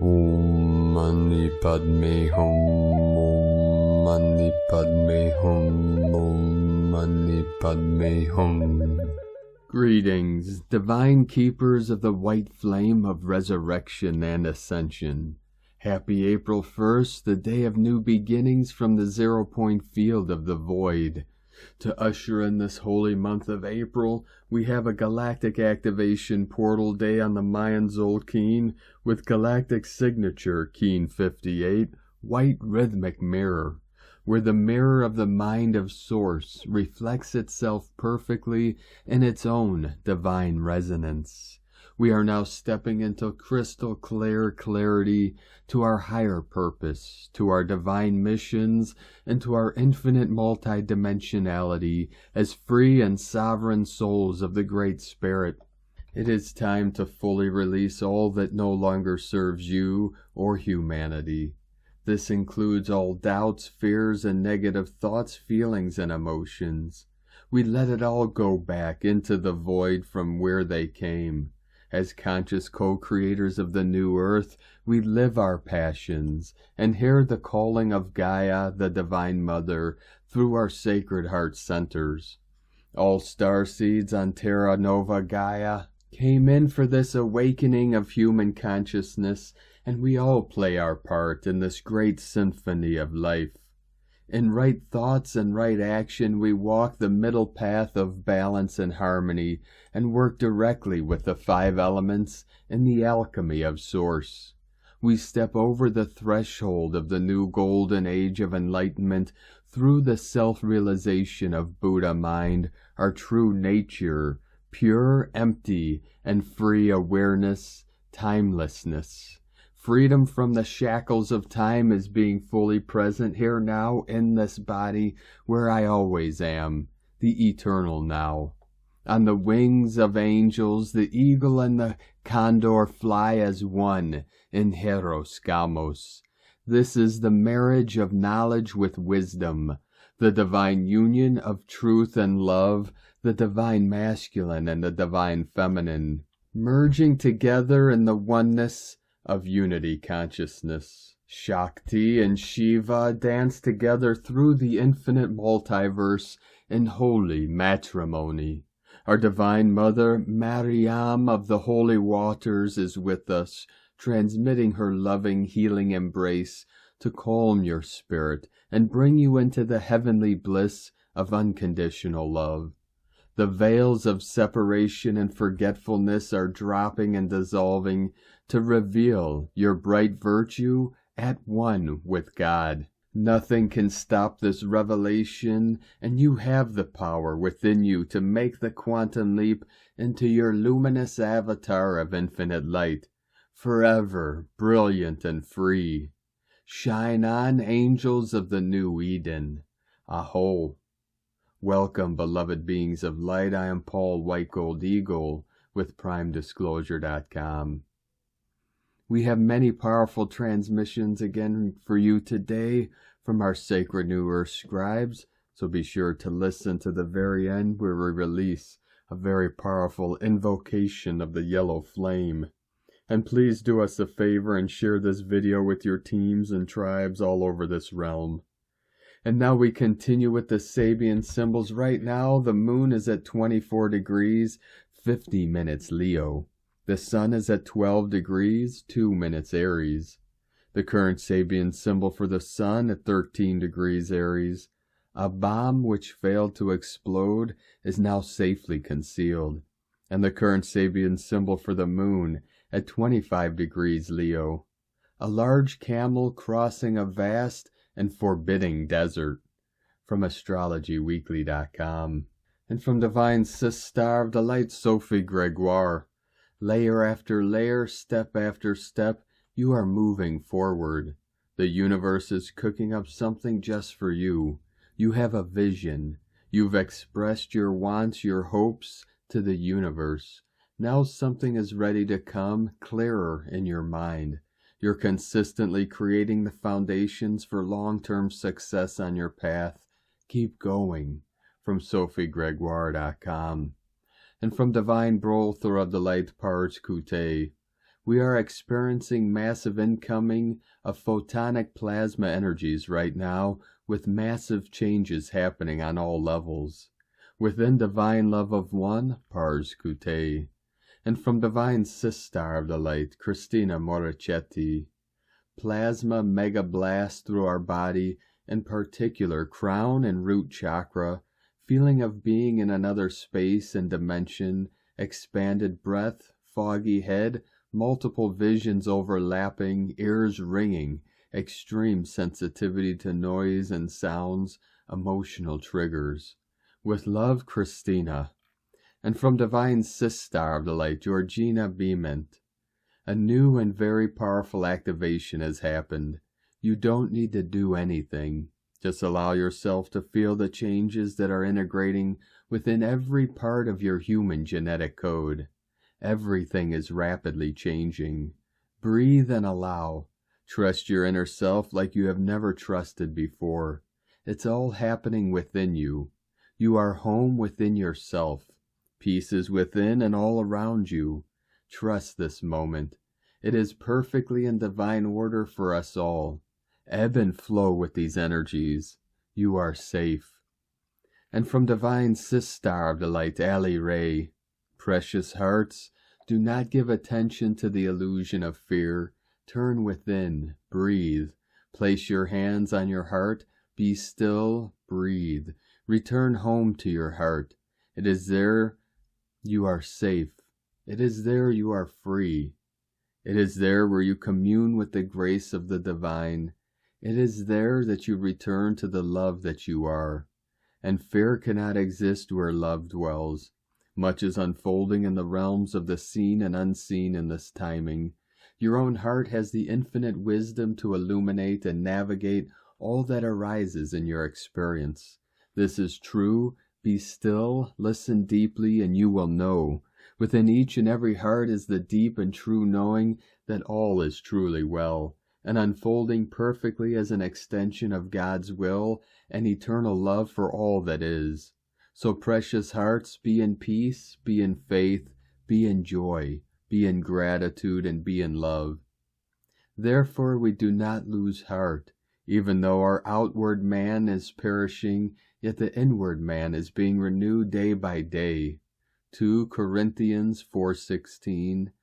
Om Mani Padme Hum, Om Mani Padme Hum, Om Mani Padme Hum. Greetings, divine keepers of the white flame of resurrection and ascension. Happy April 1st, the day of new beginnings from the 0-point field of the void. To usher in this holy month of April, we have a galactic activation portal day on the Mayan Zolkeen with galactic signature Keen 58, white rhythmic mirror, where the mirror of the mind of Source reflects itself perfectly in its own divine resonance. We are now stepping into crystal clear clarity to our higher purpose, to our divine missions, and to our infinite multidimensionality as free and sovereign souls of the Great Spirit. It is time to fully release all that no longer serves you or humanity. This includes all doubts, fears, and negative thoughts, feelings, and emotions. We let it all go back into the void from where they came. As conscious co-creators of the new earth, we live our passions and hear the calling of Gaia, the Divine Mother, through our sacred heart centers. All starseeds on Terra Nova Gaia came in for this awakening of human consciousness, and we all play our part in this great symphony of life. In right thoughts and right action, we walk the middle path of balance and harmony and work directly with the 5 elements in the alchemy of Source. We step over the threshold of the new golden age of enlightenment through the self-realization of Buddha mind, our true nature, pure, empty, and free awareness, timelessness. Freedom from the shackles of time is being fully present here now in this body where I always am, the eternal now. On the wings of angels, the eagle and the condor fly as one in Hieros, Gamos. This is the marriage of knowledge with wisdom, the divine union of truth and love, the divine masculine and the divine feminine, merging together in the oneness of unity consciousness. Shakti and Shiva dance together through the infinite multiverse in holy matrimony. Our Divine Mother, Mariam of the holy waters, is with us, transmitting her loving, healing embrace to calm your spirit and bring you into the heavenly bliss of unconditional love. The veils of separation and forgetfulness are dropping and dissolving to reveal your bright virtue at one with God. Nothing can stop this revelation, and you have the power within you to make the quantum leap into your luminous avatar of infinite light, forever brilliant and free. Shine on, angels of the new Eden. Aho. Welcome, beloved beings of light. I am Paul White Gold Eagle with PrimeDisclosure.com. We have many powerful transmissions again for you today from our Sacred New Earth scribes, so be sure to listen to the very end where we release a very powerful invocation of the yellow flame. And please do us a favor and share this video with your teams and tribes all over this realm. And now we continue with the Sabian symbols. Right now, the moon is at 24 degrees, 50 minutes Leo. The sun is at 12 degrees, 2 minutes Aries. The current Sabian symbol for the sun at 13 degrees Aries. A bomb which failed to explode is now safely concealed. And the current Sabian symbol for the moon at 25 degrees Leo. A large camel crossing a vast and forbidding desert. From astrologyweekly.com. And from Divine Sister of the Light, Sophie Gregoire. Layer after layer, step after step, you are moving forward. The universe is cooking up something just for you. You have a vision. You've expressed your wants, your hopes to the universe. Now something is ready to come clearer in your mind. You're consistently creating the foundations for long-term success on your path. Keep going. From SophieGregoire.com. And from Divine Brother of the Light, Parge Kute. We are experiencing massive incoming of photonic plasma energies right now, with massive changes happening on all levels. Within divine love of one, Pars Kute, and from divine Sistar of the light, Christina Morichetti, plasma mega blast through our body, in particular crown and root chakra, feeling of being in another space and dimension, expanded breath, foggy head, multiple visions overlapping, ears ringing, extreme sensitivity to noise and sounds, emotional triggers. With love, Christina. And from divine Sistar of the light, Georgina Beament, a new and very powerful activation has happened. You don't need to do anything. Just allow yourself to feel the changes that are integrating within every part of your human genetic code. Everything is rapidly changing. Breathe and allow. Trust your inner self like you have never trusted before. It's all happening within you. You are home within yourself. Peace is within and all around you. Trust this moment. It is perfectly in divine order for us all. Ebb and flow with these energies. You are safe. And from divine Sistar of the light, Ali Ray, precious hearts, do not give attention to the illusion of fear. Turn within, breathe. Place your hands on your heart, be still, breathe. Return home to your heart. It is there you are safe. It is there you are free. It is there where you commune with the grace of the divine. It is there that you return to the love that you are. And fear cannot exist where love dwells. Much is unfolding in the realms of the seen and unseen in this timing. Your own heart has the infinite wisdom to illuminate and navigate all that arises in your experience. This is true. Be still, listen deeply, and you will know. Within each and every heart is the deep and true knowing that all is truly well, and unfolding perfectly as an extension of God's will and eternal love for all that is. So precious hearts, be in peace, be in faith, be in joy, be in gratitude, and be in love. Therefore we do not lose heart. Even though our outward man is perishing, yet the inward man is being renewed day by day. 2 Corinthians 4:16.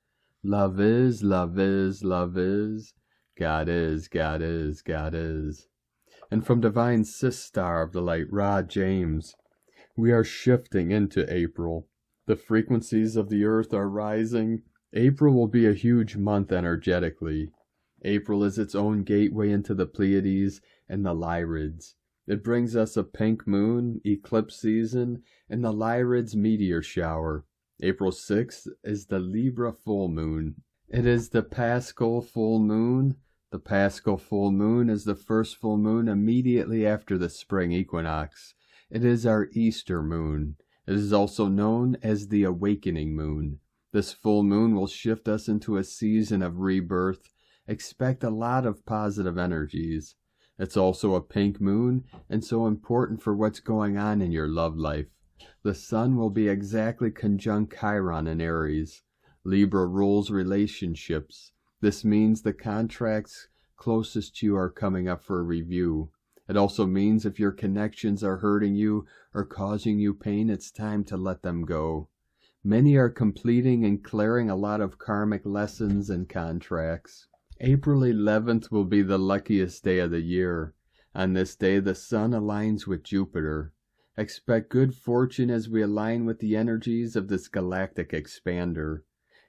Love is, love is, love is. God is, God is, God is. And from divine Sistar of the light, Ra James, we are shifting into April. The frequencies of the earth are rising. April will be a huge month energetically. April is its own gateway into the Pleiades and the Lyrids. It brings us a pink moon, eclipse season, and the Lyrids meteor shower. April 6th is the Libra full moon. It is the Paschal full moon. The Paschal full moon is the first full moon immediately after the spring equinox. It is our Easter moon. It is also known as the awakening moon. This full moon will shift us into a season of rebirth. Expect a lot of positive energies. It's also a pink moon, and so important for what's going on in your love life. The sun will be exactly conjunct Chiron in Aries. Libra rules relationships. This means the contracts closest to you are coming up for a review. It also means if your connections are hurting you or causing you pain, it's time to let them go. Many are completing and clearing a lot of karmic lessons and contracts. April 11th will be the luckiest day of the year. On this day, the sun aligns with Jupiter. Expect good fortune as we align with the energies of this galactic expander.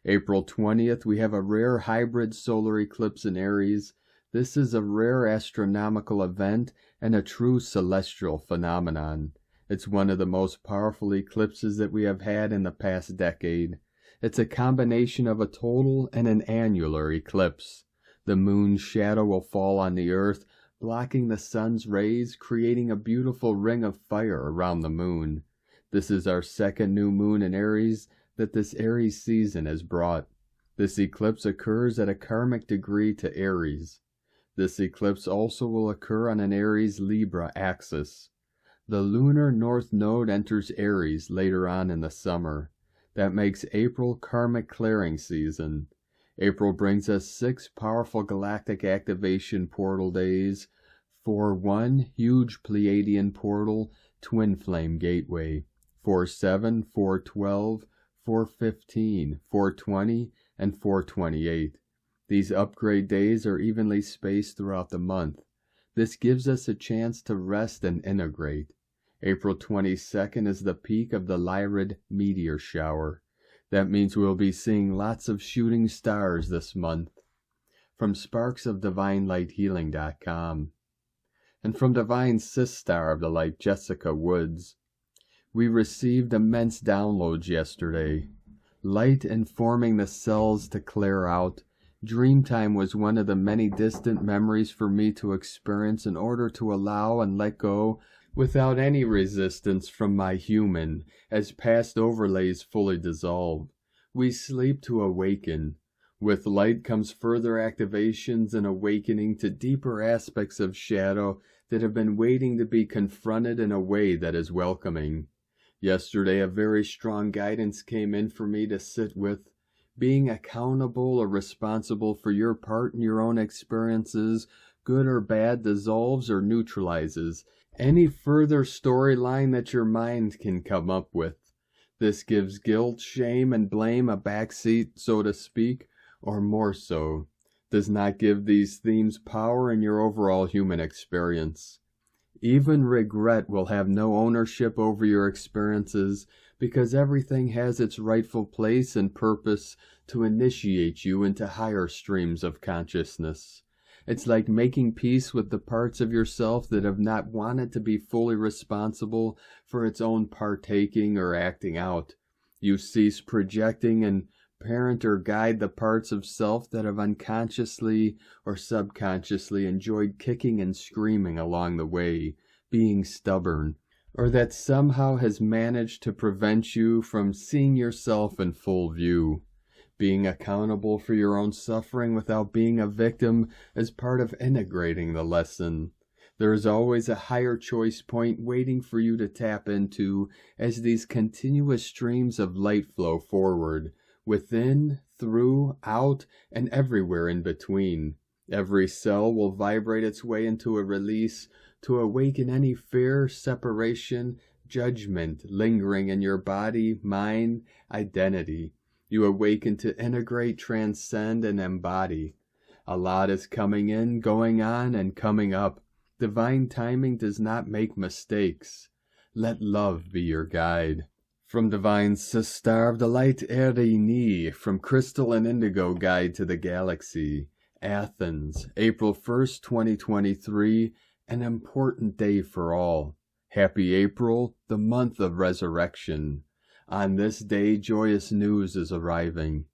April 20th, we have a rare hybrid solar eclipse in Aries. This is a rare astronomical event and a true celestial phenomenon. It's one of the most powerful eclipses that we have had in the past decade. It's a combination of a total and an annular eclipse. The moon's shadow will fall on the earth, blocking the sun's rays, creating a beautiful ring of fire around the moon. This is our second new moon in Aries that this Aries season has brought. This eclipse occurs at a karmic degree to Aries. This eclipse also will occur on an Aries-Libra axis. The lunar north node enters Aries later on in the summer. That makes April karmic clearing season. April brings us 6 powerful galactic activation portal days, 4-1 huge Pleiadian portal, twin flame gateway, 4-7, 4-12, 4-15, 4-20, and 4-28. These upgrade days are evenly spaced throughout the month. This gives us a chance to rest and integrate. April 22nd is the peak of the Lyrid meteor shower. That means we'll be seeing lots of shooting stars this month. From sparksofdivinelighthealing.com. And from Divine Sistar of the Light, Jessica Woods. We received immense downloads yesterday. Light informing the cells to clear out. Dreamtime was one of the many distant memories for me to experience in order to allow and let go without any resistance from my human, as past overlays fully dissolve. We sleep to awaken. With light comes further activations and awakening to deeper aspects of shadow that have been waiting to be confronted in a way that is welcoming. Yesterday, a very strong guidance came in for me to sit with. Being accountable or responsible for your part in your own experiences, good or bad, dissolves or neutralizes any further storyline that your mind can come up with. This gives guilt, shame, and blame a backseat, so to speak, or more so. Does not give these themes power in your overall human experience. Even regret will have no ownership over your experiences, because everything has its rightful place and purpose to initiate you into higher streams of consciousness. It's like making peace with the parts of yourself that have not wanted to be fully responsible for its own partaking or acting out. You cease projecting and parent or guide the parts of self that have unconsciously or subconsciously enjoyed kicking and screaming along the way, being stubborn, or that somehow has managed to prevent you from seeing yourself in full view. Being accountable for your own suffering without being a victim is part of integrating the lesson. There is always a higher choice point waiting for you to tap into as these continuous streams of light flow forward, within, through, out, and everywhere in between. Every cell will vibrate its way into a release to awaken any fear, separation, judgment lingering in your body, mind, identity. You awaken to integrate, transcend, and embody. A lot is coming in, going on, and coming up. Divine timing does not make mistakes. Let love be your guide. From Divine Sistar of the Light, Erini, from Crystal and Indigo Guide to the Galaxy. Athens, April 1st, 2023, an important day for all. Happy April, the month of resurrection. On this day, joyous news is arriving.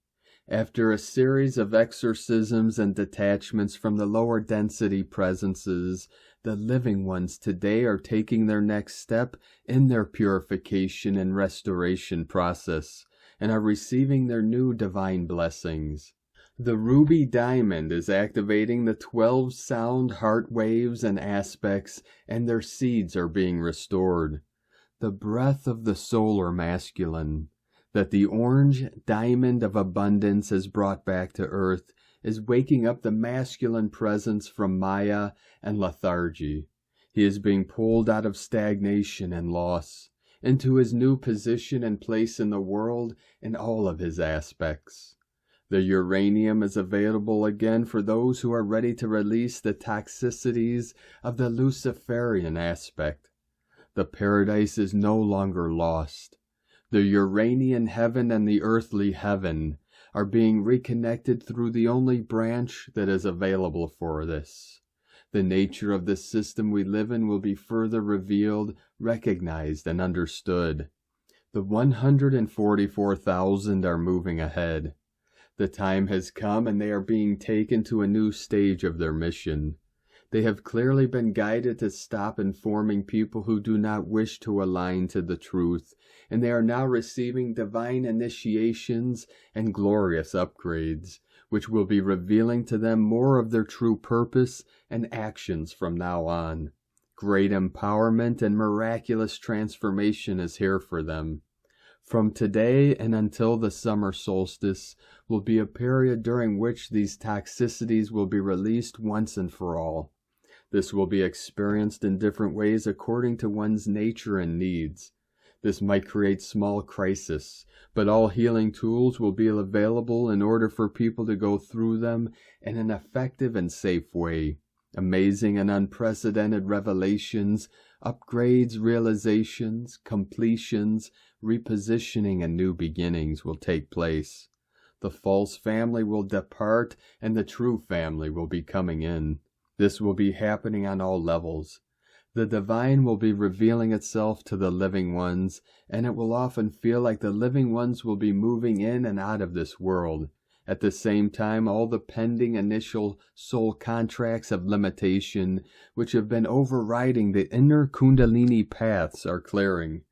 After a series of exorcisms and detachments from the lower density presences, the living ones today are taking their next step in their purification and restoration process, and are receiving their new divine blessings. The ruby diamond is activating the 12 sound heart waves and aspects, and their seeds are being restored. The breath of the solar masculine, that the orange diamond of abundance is brought back to earth, is waking up the masculine presence from Maya and lethargy. He is being pulled out of stagnation and loss, into his new position and place in the world in all of his aspects. The uranium is available again for those who are ready to release the toxicities of the Luciferian aspect. The paradise is no longer lost. The Uranian heaven and the earthly heaven are being reconnected through the only branch that is available for this. The nature of the system we live in will be further revealed, recognized, and understood. The 144,000 are moving ahead. The time has come and they are being taken to a new stage of their mission. They have clearly been guided to stop informing people who do not wish to align to the truth, and they are now receiving divine initiations and glorious upgrades, which will be revealing to them more of their true purpose and actions from now on. Great empowerment and miraculous transformation is here for them. From today and until the summer solstice will be a period during which these toxicities will be released once and for all. This will be experienced in different ways according to one's nature and needs. This might create small crises, but all healing tools will be available in order for people to go through them in an effective and safe way. Amazing and unprecedented revelations, upgrades, realizations, completions, repositioning, and new beginnings will take place. The false family will depart and the true family will be coming in. This will be happening on all levels. The divine will be revealing itself to the living ones, and it will often feel like the living ones will be moving in and out of this world. At the same time, all the pending initial soul contracts of limitation, which have been overriding the inner Kundalini paths, are clearing.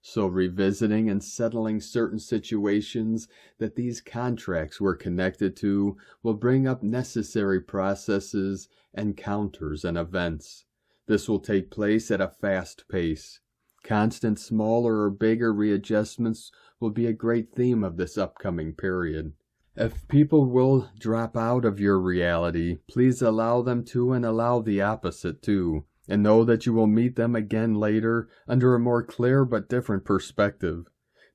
So revisiting and settling certain situations that these contracts were connected to will bring up necessary processes, encounters, and events. This will take place at a fast pace. Constant smaller or bigger readjustments will be a great theme of this upcoming period. If people will drop out of your reality, please allow them to and allow the opposite too, and know that you will meet them again later under a more clear but different perspective.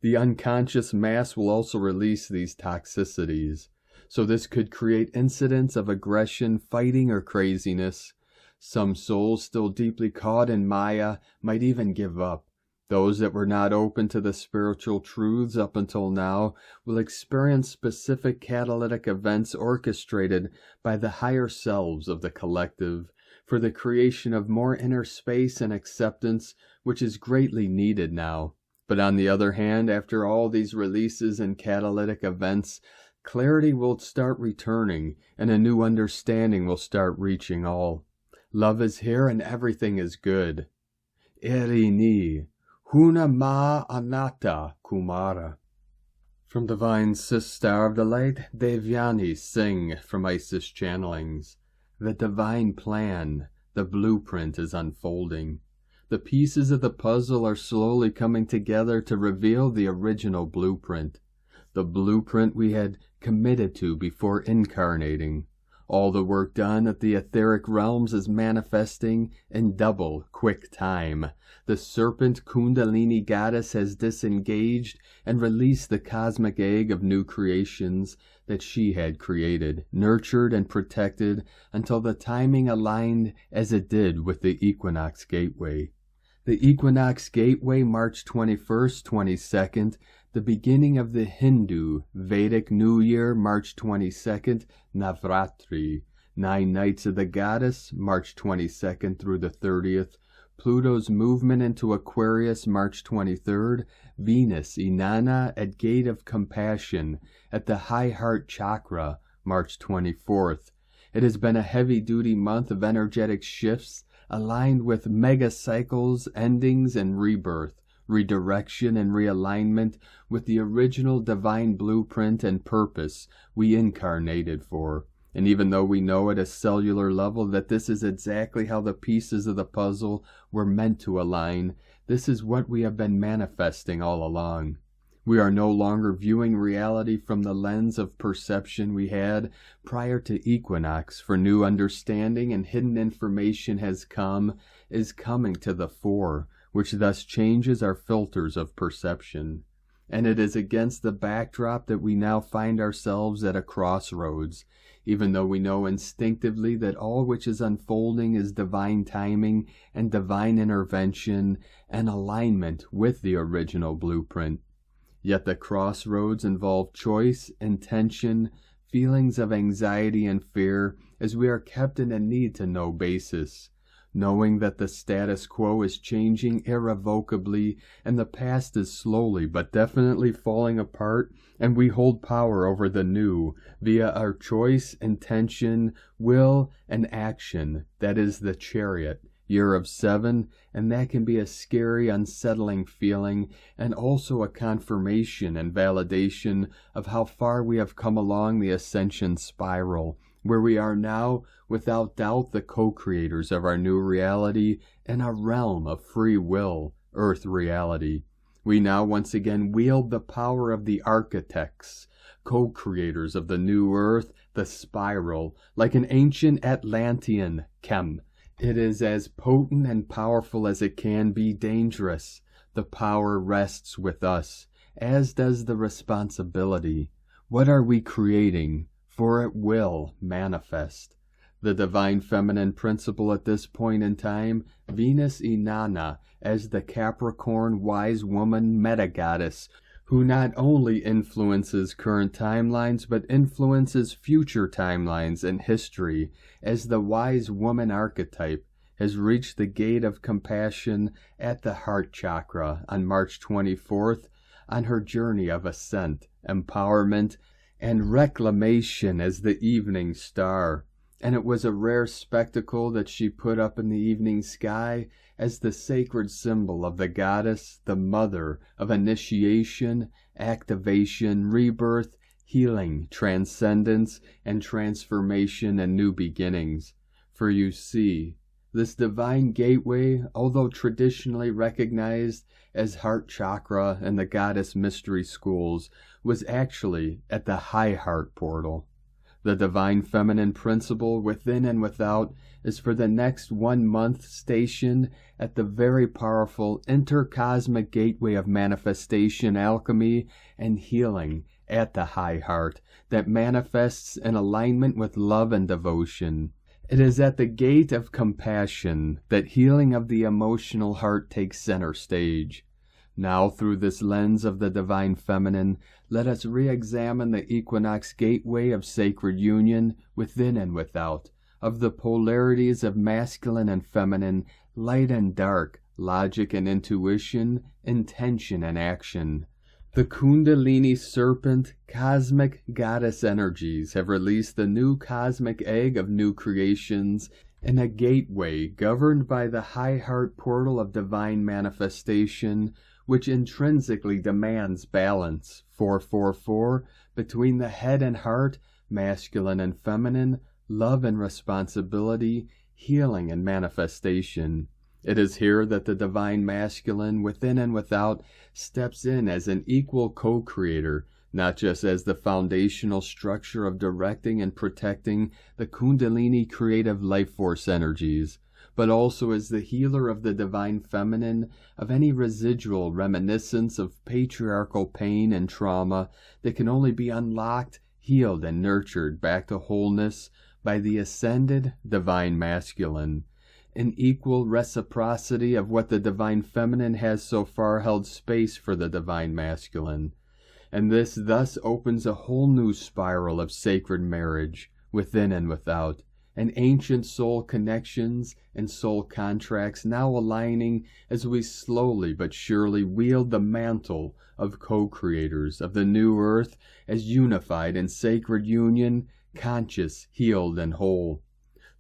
The unconscious mass will also release these toxicities, so this could create incidents of aggression, fighting, or craziness. Some souls still deeply caught in Maya might even give up. Those that were not open to the spiritual truths up until now will experience specific catalytic events orchestrated by the higher selves of the collective for the creation of more inner space and acceptance, which is greatly needed now. But on the other hand, after all these releases and catalytic events, clarity will start returning and a new understanding will start reaching all. Love is here and everything is good. Irini, Huna Ma Anatta Kumara. From Divine Sister of the Light, Devyani sing from Isis channelings. The divine plan, the blueprint is unfolding. The pieces of the puzzle are slowly coming together to reveal the original blueprint. The blueprint we had committed to before incarnating. All the work done at the etheric realms is manifesting in double quick time. The serpent Kundalini goddess has disengaged and released the cosmic egg of new creations that she had created, nurtured and protected until the timing aligned as it did with the Equinox Gateway. The Equinox Gateway, March 21st, 22nd, the beginning of the Hindu Vedic New Year, March 22nd, Navratri, 9 nights of the goddess, March 22nd through the 30th, Pluto's movement into Aquarius, March 23rd, Venus, Inanna at Gate of Compassion at the High Heart Chakra, March 24th. It has been a heavy-duty month of energetic shifts aligned with mega cycles, endings, and rebirth, redirection, and realignment with the original divine blueprint and purpose we incarnated for. And even though we know at a cellular level that this is exactly how the pieces of the puzzle were meant to align, this is what we have been manifesting all along. We are no longer viewing reality from the lens of perception we had prior to equinox, for new understanding and hidden information is coming to the fore, which thus changes our filters of perception. And it is against the backdrop that we now find ourselves at a crossroads, even though we know instinctively that all which is unfolding is divine timing and divine intervention and alignment with the original blueprint. Yet the crossroads involve choice, intention, feelings of anxiety and fear, as we are kept in a need-to-know basis, knowing that the status quo is changing irrevocably and the past is slowly but definitely falling apart, and we hold power over the new via our choice, intention, will, and action. That is the Chariot, Year of 7, and that can be a scary, unsettling feeling, and also a confirmation and validation of how far we have come along the Ascension spiral, where we are now, without doubt, the co-creators of our new reality in a realm of free will, Earth reality. We now once again wield the power of the architects, co-creators of the new earth, the spiral, like an ancient Atlantean chem. It is as potent and powerful as it can be dangerous. The power rests with us, as does the responsibility. What are we creating? For it will manifest. The divine feminine principle at this point in time, Venus Inanna, as the Capricorn wise woman meta-goddess, who not only influences current timelines, but influences future timelines and history, as the wise woman archetype, has reached the gate of compassion at the heart chakra on March 24th on her journey of ascent, empowerment, and reclamation as the evening star. And it was a rare spectacle that she put up in the evening sky as the sacred symbol of the goddess, the mother of initiation, activation, rebirth, healing, transcendence, and transformation and new beginnings. For you see, this divine gateway, although traditionally recognized as heart chakra in the goddess mystery schools, was actually at the high heart portal. The divine feminine principle within and without is for the next 1 month stationed at the very powerful intercosmic gateway of manifestation, alchemy, and healing at the high heart that manifests in alignment with love and devotion. It is at the gate of compassion that healing of the emotional heart takes center stage. Now, through this lens of the divine feminine, let us re-examine the equinox gateway of sacred union within and without, of the polarities of masculine and feminine, light and dark, logic and intuition, intention and action. The Kundalini serpent, cosmic goddess energies have released the new cosmic egg of new creations in a gateway governed by the high heart portal of divine manifestation, which intrinsically demands balance, 444, between the head and heart, masculine and feminine, love and responsibility, healing and manifestation. It is here that the divine masculine, within and without, steps in as an equal co-creator, not just as the foundational structure of directing and protecting the Kundalini creative life force energies, but also as the healer of the divine feminine, of any residual reminiscence of patriarchal pain and trauma that can only be unlocked, healed, and nurtured back to wholeness by the ascended divine masculine. An equal reciprocity of what the divine feminine has so far held space for the divine masculine. And this thus opens a whole new spiral of sacred marriage, within and without, and ancient soul connections and soul contracts now aligning as we slowly but surely wield the mantle of co-creators of the new earth as unified in sacred union, conscious, healed, and whole.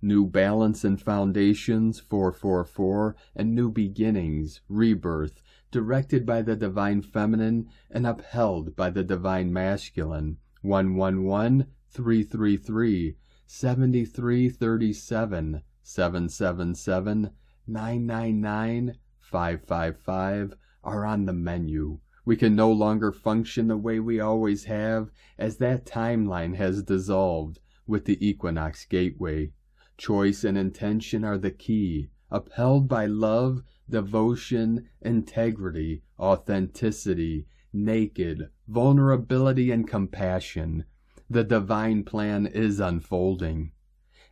New balance and foundations, 444, and new beginnings, rebirth, directed by the divine feminine and upheld by the divine masculine, 111, 333, 7337, 777, 999, 555 are on the menu. We can no longer function the way we always have, as that timeline has dissolved with the equinox gateway. Choice and intention are the key, upheld by love, devotion, integrity, authenticity, naked, vulnerability, and compassion. The divine plan is unfolding.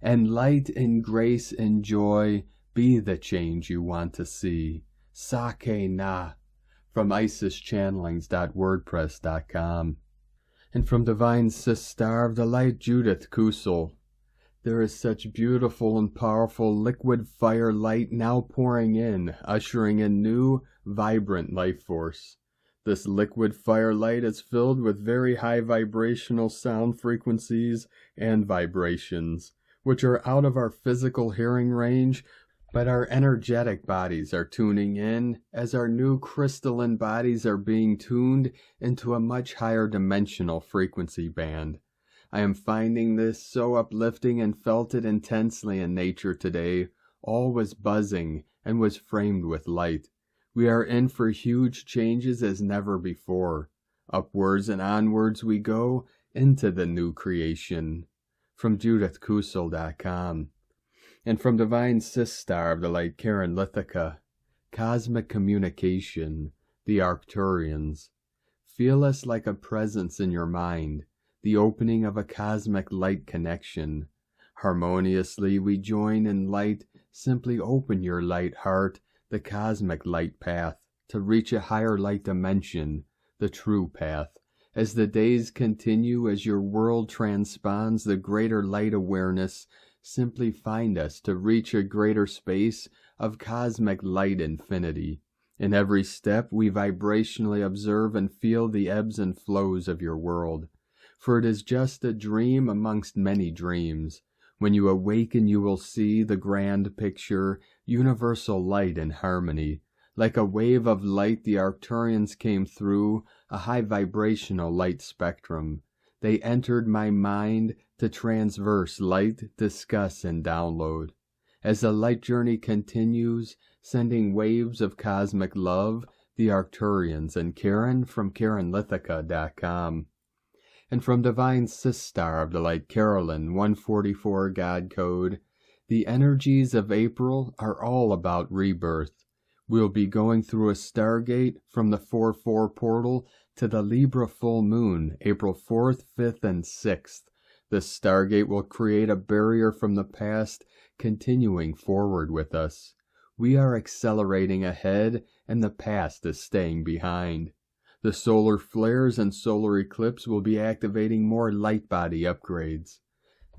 And light and grace and joy be the change you want to see. Sake na, from IsisChannelings.wordpress.com. And from Divine Sis Star of the Light Judith Kusel. There is such beautiful and powerful liquid fire light now pouring in, ushering in new, vibrant life force. This liquid fire light is filled with very high vibrational sound frequencies and vibrations, which are out of our physical hearing range, but our energetic bodies are tuning in as our new crystalline bodies are being tuned into a much higher dimensional frequency band. I am finding this so uplifting and felt it intensely in nature today. All was buzzing and was framed with light. We are in for huge changes as never before. Upwards and onwards we go into the new creation. From JudithKusel.com. And from Divine Sistar of the Light, Karen Lithica. Cosmic Communication, the Arcturians. Feel us like a presence in your mind, the opening of a cosmic light connection. Harmoniously we join in light. Simply open your light heart, the cosmic light path, to reach a higher light dimension, the true path. As the days continue, as your world transponds the greater light awareness, simply find us to reach a greater space of cosmic light infinity. In every step we vibrationally observe and feel the ebbs and flows of your world. For it is just a dream amongst many dreams. When you awaken you will see the grand picture, universal light and harmony. Like a wave of light the Arcturians came through, a high vibrational light spectrum. They entered my mind to transverse light, discuss, and download. As the light journey continues, sending waves of cosmic love, the Arcturians, and Karen from KarenLithica.com. And from Divine Sistar of the Light, Carolyn, 144 God Code, the energies of April are all about rebirth. We'll be going through a stargate from the 4-4 portal to the Libra full moon, April 4th, 5th, and 6th. The stargate will create a barrier from the past, continuing forward with us. We are accelerating ahead, and the past is staying behind. The solar flares and solar eclipse will be activating more light body upgrades.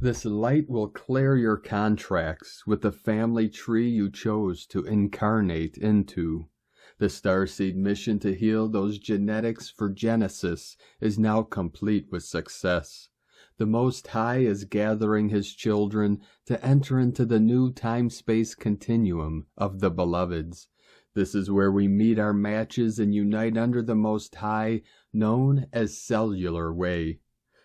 This light will clear your contracts with the family tree you chose to incarnate into. The Starseed mission to heal those genetics for Genesis is now complete with success. The Most High is gathering his children to enter into the new time-space continuum of the Beloveds. This is where we meet our matches and unite under the Most High, known as Cellular Way.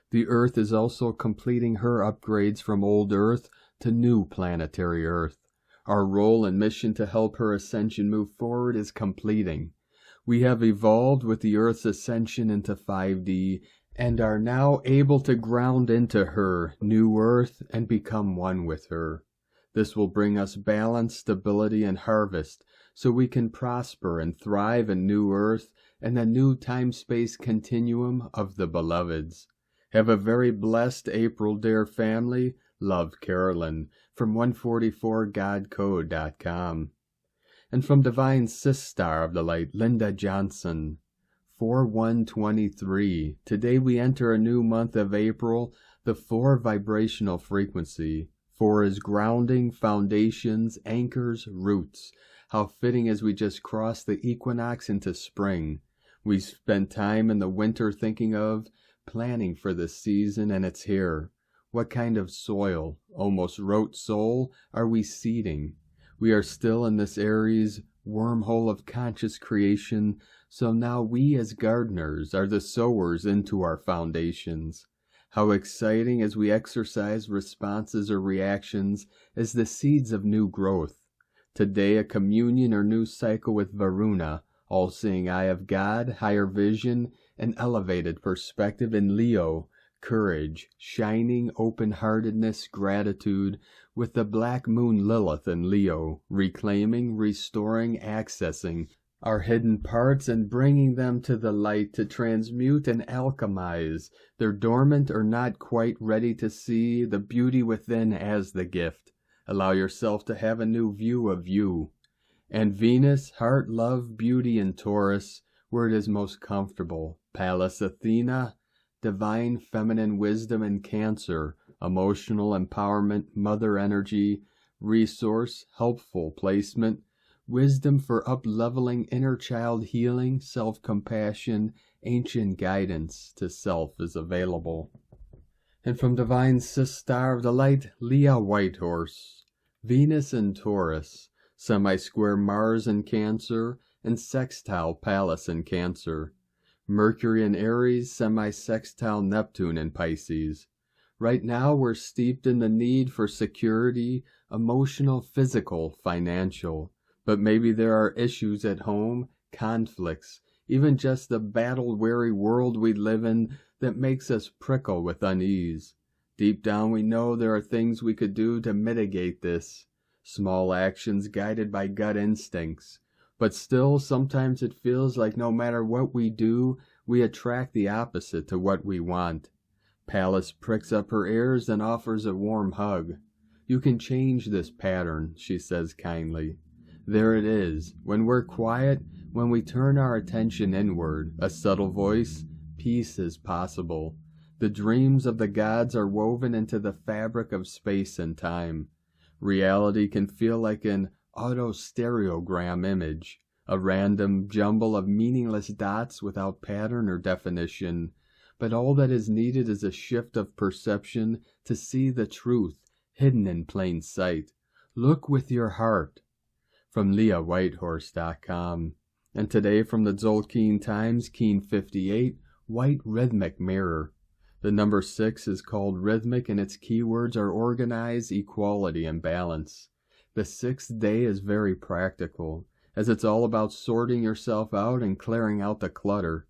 The Earth is also completing her upgrades from old Earth to new planetary Earth. Our role and mission to help her ascension move forward is completing. We have evolved with the Earth's ascension into 5D and are now able to ground into her new Earth and become one with her. This will bring us balance, stability, and harvest, so we can prosper and thrive in new Earth and the new time-space continuum of the Beloveds. Have a very blessed April, dear family. Love, Carolyn, from 144godcode.com. And from Divine Sistar of the Light, Linda Johnson, 4123. Today we enter a new month of April, the 4 vibrational frequency. 4 is grounding, foundations, anchors, roots. How fitting as we just crossed the equinox into spring. We spent time in the winter thinking of, planning for this season, and it's here. What kind of soil, almost rote soul, are we seeding? We are still in this Aries wormhole of conscious creation, so now we as gardeners are the sowers into our foundations. How exciting as we exercise responses or reactions as the seeds of new growth. Today a communion or new cycle with Varuna, all-seeing eye of God, higher vision, and elevated perspective in Leo, courage, shining open-heartedness, gratitude, with the black moon Lilith in Leo, reclaiming, restoring, accessing our hidden parts and bringing them to the light to transmute and alchemize. They're dormant or not quite ready to see the beauty within as the gift. Allow yourself to have a new view of you. And Venus, heart, love, beauty in Taurus, where it is most comfortable. Pallas Athena, divine feminine wisdom in Cancer, emotional empowerment, mother energy, resource, helpful placement, wisdom for up-leveling inner child healing, self-compassion, ancient guidance to self is available. And from Divine Sistar of the Light, Leah Whitehorse, Venus in Taurus, semi-square Mars in Cancer, and sextile Pallas in Cancer. Mercury in Aries, semi-sextile Neptune in Pisces. Right now we're steeped in the need for security, emotional, physical, financial. But maybe there are issues at home, conflicts, even just the battle-weary world we live in that makes us prickle with unease. Deep down we know there are things we could do to mitigate this, small actions guided by gut instincts. But still, sometimes it feels like no matter what we do, we attract the opposite to what we want. Pallas pricks up her ears and offers a warm hug. "You can change this pattern," she says kindly. There it is. When we're quiet, when we turn our attention inward, a subtle voice, peace is possible. The dreams of the gods are woven into the fabric of space and time. Reality can feel like an auto-stereogram image, a random jumble of meaningless dots without pattern or definition. But all that is needed is a shift of perception to see the truth hidden in plain sight. Look with your heart. From LeahWhitehorse.com. And today from the Tzolk'in Times, Keen 58, White Rhythmic Mirror. The number 6 is called rhythmic, and its keywords are organize, equality, and balance. The 6th day is very practical, as it's all about sorting yourself out and clearing out the clutter.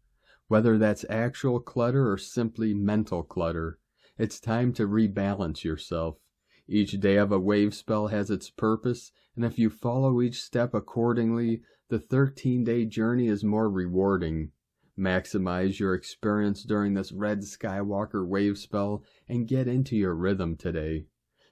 Whether that's actual clutter or simply mental clutter, it's time to rebalance yourself. Each day of a wave spell has its purpose, and if you follow each step accordingly, the 13-day journey is more rewarding. Maximize your experience during this Red Skywalker wave spell and get into your rhythm today.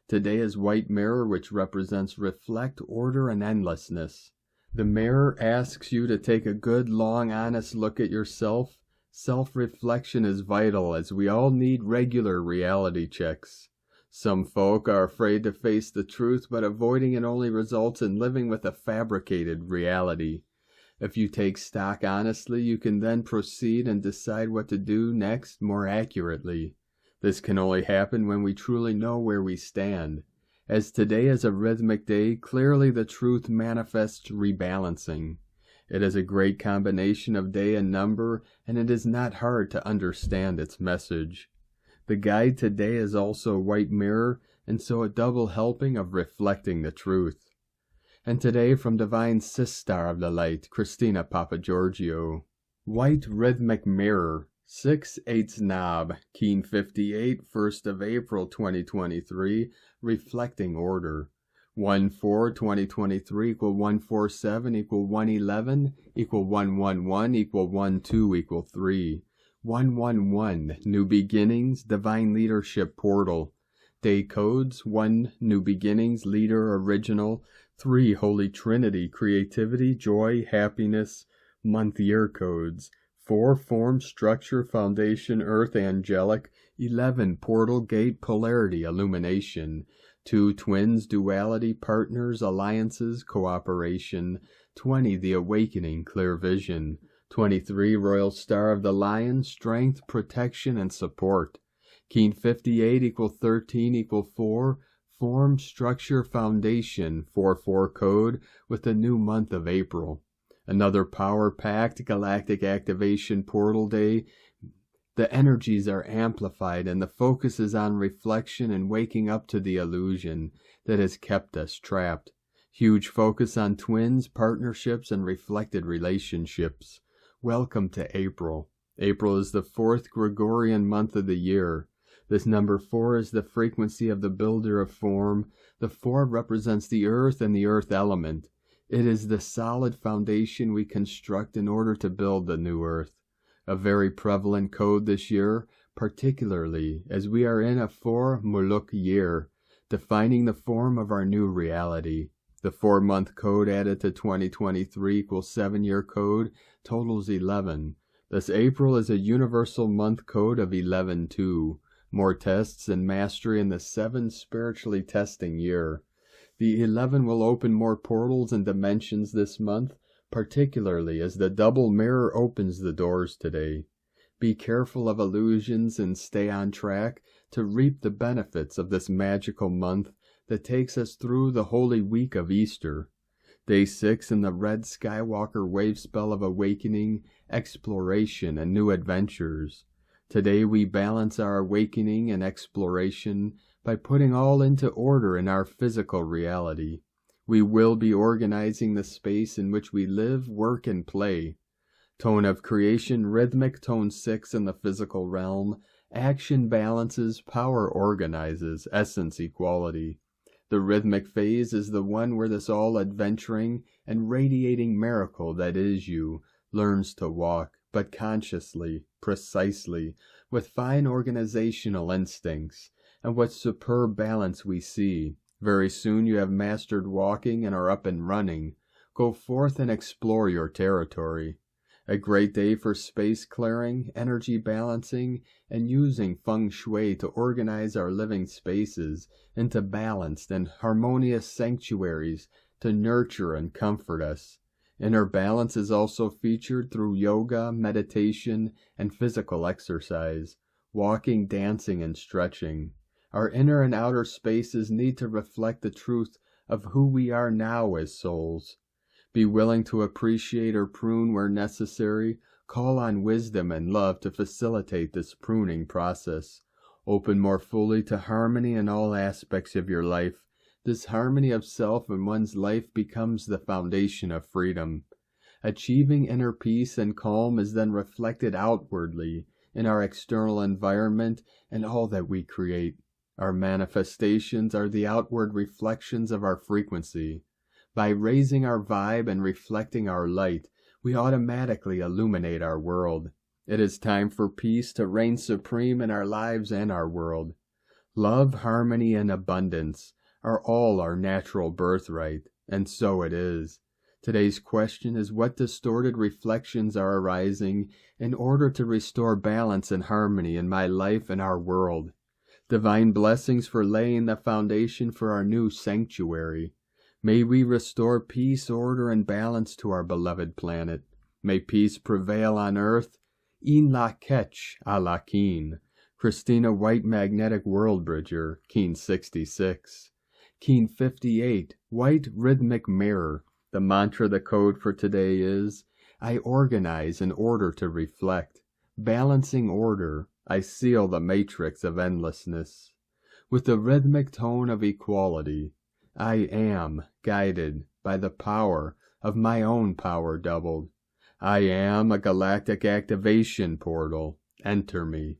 Today is White Mirror, which represents reflect, order, and endlessness. The mirror asks you to take a good, long, honest look at yourself. Self-reflection is vital, as we all need regular reality checks. Some folk are afraid to face the truth, but avoiding it only results in living with a fabricated reality. If you take stock honestly, you can then proceed and decide what to do next more accurately. This can only happen when we truly know where we stand. As today is a rhythmic day, clearly the truth manifests rebalancing. It is a great combination of day and number, and it is not hard to understand its message. The guide today is also White Mirror, and so a double helping of reflecting the truth. And today from Divine Sister of the Light, Christina Papagiorgio. White Rhythmic Mirror, 6/8 knob, Keen 58, 1st of April 2023, reflecting order. 1/4/2023 = 147 = 111 = 111 = 12 = 3. 111, New Beginnings, Divine Leadership Portal. Day codes: 1, New Beginnings, Leader, Original. 3, Holy Trinity, Creativity, Joy, Happiness. Month-year codes: 4, Form, Structure, Foundation, Earth, Angelic. 11, Portal, Gate, Polarity, Illumination. 2, Twins, Duality, Partners, Alliances, Cooperation. 20, The Awakening, Clear Vision. 23, Royal Star of the Lion, Strength, Protection, and Support. Keen 58 = 13 = 4, Form, Structure, Foundation, 4/4 code with the new month of April. Another power-packed galactic activation portal day. The energies are amplified and the focus is on reflection and waking up to the illusion that has kept us trapped. Huge focus on twins, partnerships, and reflected relationships. Welcome to April. April is the 4th Gregorian month of the year. This number 4 is the frequency of the builder of form. The 4 represents the earth and the earth element. It is the solid foundation we construct in order to build the new earth. A very prevalent code this year, particularly as we are in a 4 Muluk year, defining the form of our new reality. The 4-month code added to 2023 = 7-year code totals 11. Thus April is a universal month code of 11-2. More tests and mastery in the 7 spiritually testing year. The 11 will open more portals and dimensions this month, particularly as the double mirror opens the doors today. Be careful of illusions and stay on track to reap the benefits of this magical month that takes us through the holy week of Easter. Day 6 in the Red Skywalker wave spell of awakening, exploration, and new adventures. Today we balance our awakening and exploration by putting all into order in our physical reality. We will be organizing the space in which we live, work, and play. Tone of creation, rhythmic, tone 6 in the physical realm. Action balances, power organizes, essence equality. The rhythmic phase is the one where this all-adventuring and radiating miracle that is you learns to walk, but consciously, precisely, with fine organizational instincts, and what superb balance we see. Very soon you have mastered walking and are up and running. Go forth and explore your territory. A great day for space clearing, energy balancing, and using feng shui to organize our living spaces into balanced and harmonious sanctuaries to nurture and comfort us. Inner balance is also featured through yoga, meditation, and physical exercise, walking, dancing, and stretching. Our inner and outer spaces need to reflect the truth of who we are now as souls. Be willing to appreciate or prune where necessary. Call on wisdom and love to facilitate this pruning process. Open more fully to harmony in all aspects of your life. This harmony of self and one's life becomes the foundation of freedom. Achieving inner peace and calm is then reflected outwardly in our external environment and all that we create. Our manifestations are the outward reflections of our frequency. By raising our vibe and reflecting our light, we automatically illuminate our world. It is time for peace to reign supreme in our lives and our world. Love, harmony, and abundance are all our natural birthright, and so it is. Today's question is, what distorted reflections are arising in order to restore balance and harmony in my life and our world? Divine blessings for laying the foundation for our new sanctuary. May we restore peace, order, and balance to our beloved planet. May peace prevail on earth. In la ketch a la keen. Christina White Magnetic World Bridger, Keen 66. Keen 58, White Rhythmic Mirror. The mantra, the code for today is, I organize in order to reflect. Balancing order, I seal the matrix of endlessness. With the rhythmic tone of equality, I am guided by the power of my own power doubled. I am a galactic activation portal. Enter me.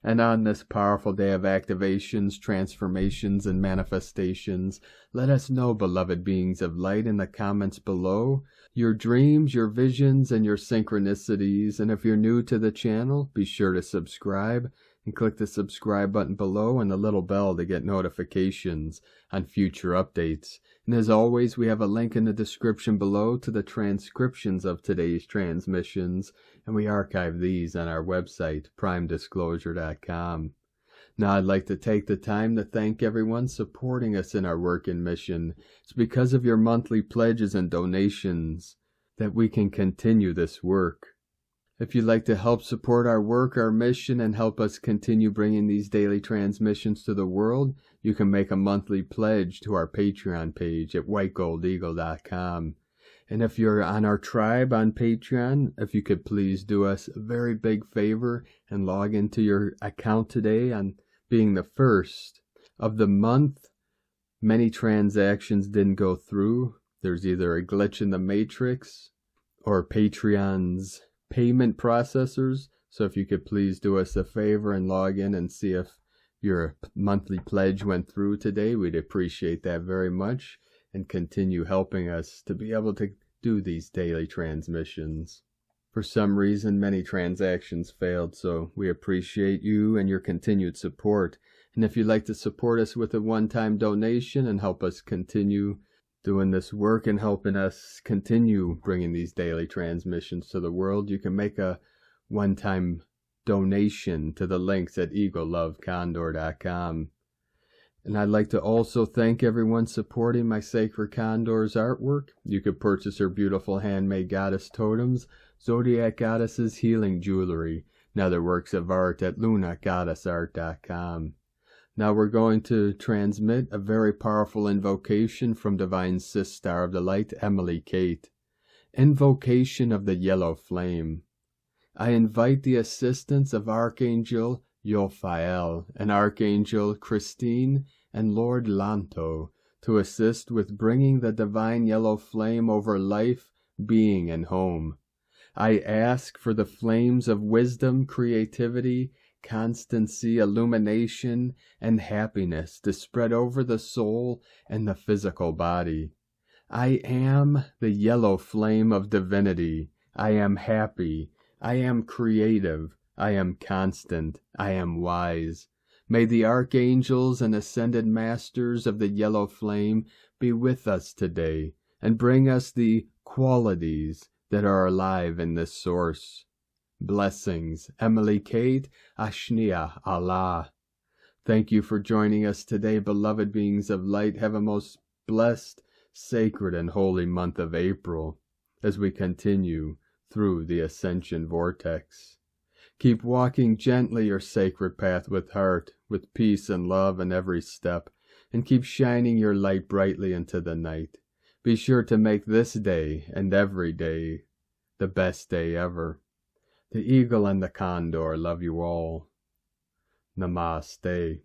And on this powerful day of activations, transformations, and manifestations, let us know, beloved beings of light, in the comments below, your dreams, your visions, and your synchronicities. And if you're new to the channel, be sure to subscribe and click the subscribe button below and the little bell to get notifications on future updates. And as always, we have a link in the description below to the transcriptions of today's transmissions, and we archive these on our website, primedisclosure.com. Now I'd like to take the time to thank everyone supporting us in our work and mission. It's because of your monthly pledges and donations that we can continue this work. If you'd like to help support our work, our mission, and help us continue bringing these daily transmissions to the world, you can make a monthly pledge to our Patreon page at whitegoldeagle.com. And if you're on our tribe on Patreon, if you could please do us a very big favor and log into your account today on being the first of the month. Many transactions didn't go through. There's either a glitch in the matrix or Patreon's payment processors. So if you could please do us a favor and log in and see if your monthly pledge went through today, we'd appreciate that very much, and continue helping us to be able to do these daily transmissions. For some reason, many transactions failed, so we appreciate you and your continued support. And if you'd like to support us with a one-time donation and help us continue doing this work and helping us continue bringing these daily transmissions to the world, you can make a one-time donation to the links at eaglelovecondor.com. And I'd like to also thank everyone supporting my Sacred Condor's artwork. You could purchase her beautiful handmade goddess totems, Zodiac Goddesses Healing Jewelry, and other works of art at lunagoddessart.com. Now we're going to transmit a very powerful invocation from Divine Sis Star of the Light, Emily Kate. Invocation of the Yellow Flame. I invite the assistance of Archangel Yophael and Archangel Christine and Lord Lanto to assist with bringing the divine yellow flame over life, being, and home. I ask for the flames of wisdom, creativity, constancy, illumination, and happiness to spread over the soul and the physical body. I am the yellow flame of divinity. I am happy. I am creative. I am constant. I am wise. May the archangels and ascended masters of the yellow flame be with us today and bring us the qualities that are alive in this source. Blessings, Emily Kate, Ashnia Allah. Thank you for joining us today, beloved beings of light. Have a most blessed, sacred, and holy month of April as we continue through the Ascension vortex. Keep walking gently your sacred path with heart, with peace and love in every step, and keep shining your light brightly into the night. Be sure to make this day and every day the best day ever. The eagle and the condor love you all. Namaste.